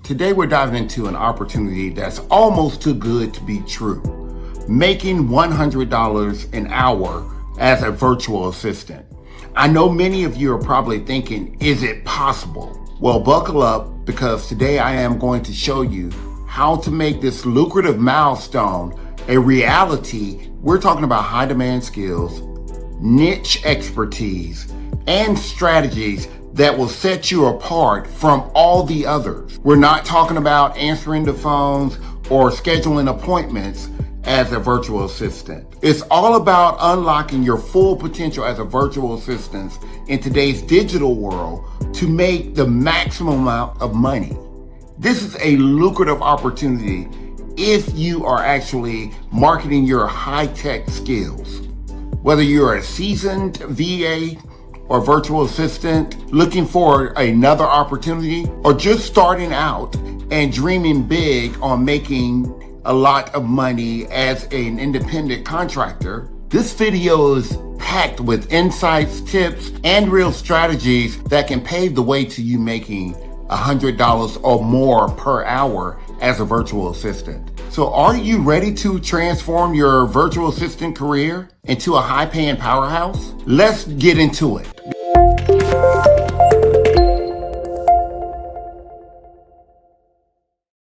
Today we're diving into an opportunity that's almost too good to be true. Making $100 an hour as a virtual assistant. I know many of you are probably thinking, is it possible? Well, buckle up, because today I am going to show you how to make this lucrative milestone a reality. We're talking about high demand skills, niche expertise, and strategies that will set you apart from all the others. We're not talking about answering the phones or scheduling appointments as a virtual assistant. It's all about unlocking your full potential as a virtual assistant in today's digital world to make the maximum amount of money. This is a lucrative opportunity if you are actually marketing your high-tech skills. Whether you're a seasoned VA or virtual assistant looking for another opportunity, or just starting out and dreaming big on making a lot of money as an independent contractor, this video is packed with insights, tips, and real strategies that can pave the way to you making $100 or more per hour as a virtual assistant. So are you ready to transform your virtual assistant career into a high-paying powerhouse? Let's get into it.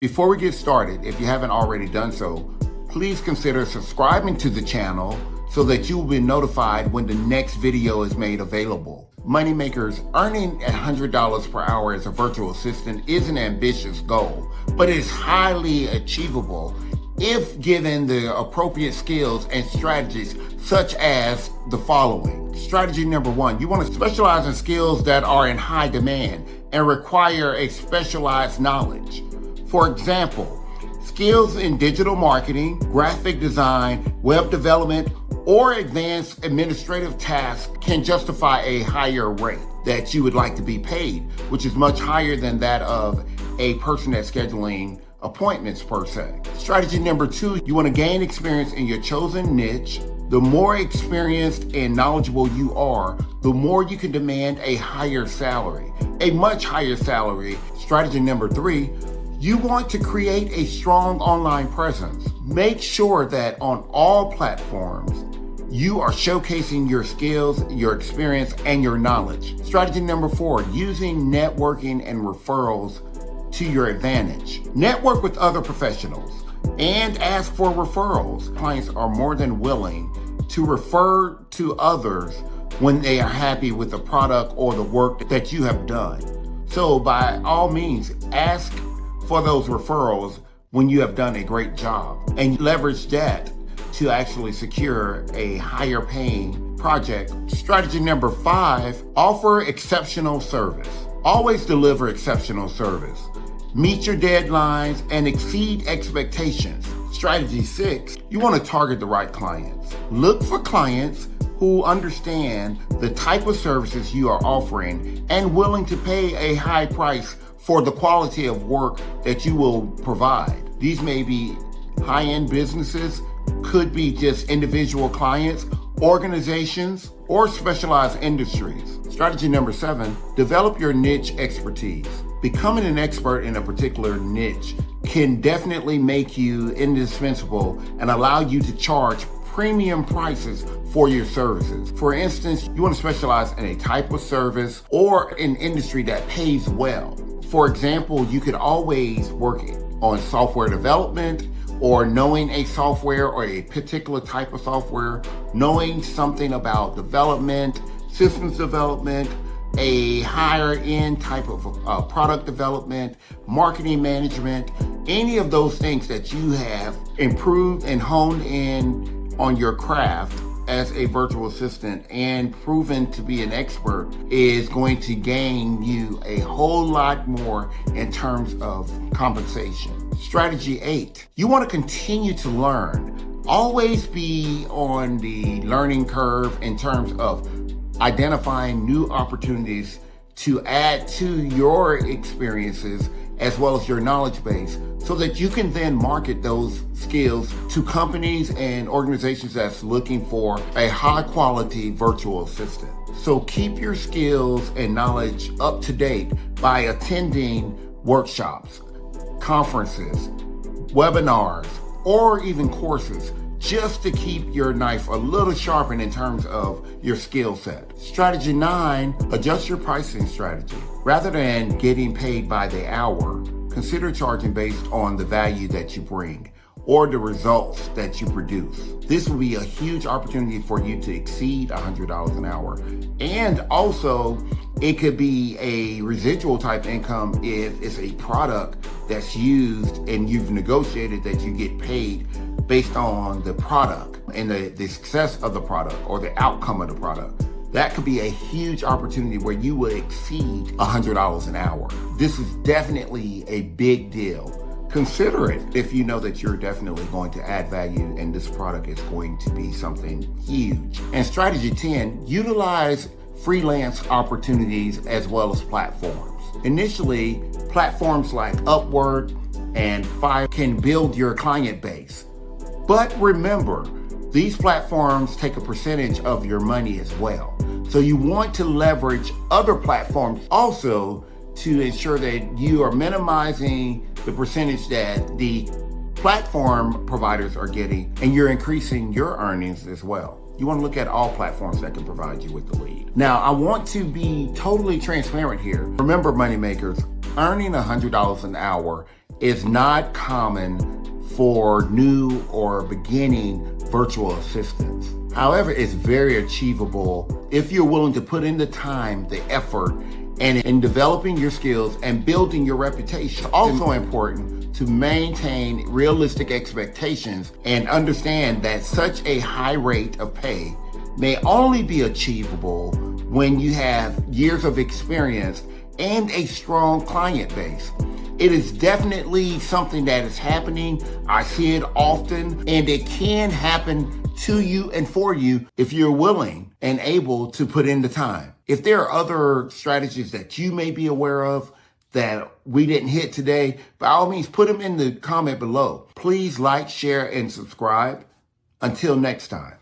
Before we get started, if you haven't already done so, please consider subscribing to the channel so that you will be notified when the next video is made available. Moneymakers, earning $100 per hour as a virtual assistant is an ambitious goal, but it is highly achievable if given the appropriate skills and strategies, such as the following. Strategy number one, you want to specialize in skills that are in high demand and require a specialized knowledge. For example, skills in digital marketing, graphic design, web development, or advanced administrative tasks can justify a higher rate that you would like to be paid, which is much higher than that of a person that's scheduling appointments per se. Strategy number two, you want to gain experience in your chosen niche. The more experienced and knowledgeable you are, the more you can demand a higher salary, a much higher salary. Strategy number three, you want to create a strong online presence. Make sure that on all platforms, you are showcasing your skills, your experience, and your knowledge. Strategy number four, using networking and referrals to your advantage. Network with other professionals and ask for referrals. Clients are more than willing to refer to others when they are happy with the product or the work that you have done. So by all means, ask for those referrals when you have done a great job, and leverage that to actually secure a higher paying project. Strategy number five, offer exceptional service. Always deliver exceptional service. Meet your deadlines and exceed expectations. Strategy six, you want to target the right clients. Look for clients who understand the type of services you are offering and willing to pay a high price for the quality of work that you will provide. These may be high-end businesses, could be just individual clients, organizations, or specialized industries. Strategy number seven, develop your niche expertise. Becoming an expert in a particular niche can definitely make you indispensable and allow you to charge premium prices for your services. For instance, you want to specialize in a type of service or an industry that pays well. For example, you could always work on software development, or knowing a software or a particular type of software, knowing something about development, systems development, a higher end type of product development, marketing management, any of those things that you have improved and honed in on your craft as a virtual assistant and proven to be an expert is going to gain you a whole lot more in terms of compensation. Strategy eight, you want to continue to learn. Always be on the learning curve in terms of identifying new opportunities to add to your experiences as well as your knowledge base, so that you can then market those skills to companies and organizations that's looking for a high quality virtual assistant. So keep your skills and knowledge up to date by attending workshops, conferences, webinars, or even courses, just to keep your knife a little sharpened in terms of your skill set. Strategy 9, adjust your pricing strategy. Rather than getting paid by the hour, consider charging based on the value that you bring or the results that you produce. This will be a huge opportunity for you to exceed $100 an hour. And also, it could be a residual type income if it's a product that's used and you've negotiated that you get paid based on the product and the success of the product or the outcome of the product. That could be a huge opportunity where you will exceed $100 an hour. This is definitely a big deal. Consider it if you know that you're definitely going to add value and this product is going to be something huge. And strategy 10, utilize freelance opportunities as well as platforms. Initially, platforms like Upwork and Fiverr can build your client base. But remember, these platforms take a percentage of your money as well. So you want to leverage other platforms also to ensure that you are minimizing the percentage that the platform providers are getting and you're increasing your earnings as well. You want to look at all platforms that can provide you with the lead. Now, I want to be totally transparent here. Remember, moneymakers, earning $100 an hour is not common for new or beginning virtual assistants. However, it's very achievable if you're willing to put in the time, the effort, and in developing your skills and building your reputation. It's also important to maintain realistic expectations and understand that such a high rate of pay may only be achievable when you have years of experience and a strong client base. It is definitely something that is happening. I see it often, and it can happen to you and for you if you're willing and able to put in the time. If there are other strategies that you may be aware of that we didn't hit today, by all means, put them in the comment below. Please like, share, and subscribe. Until next time.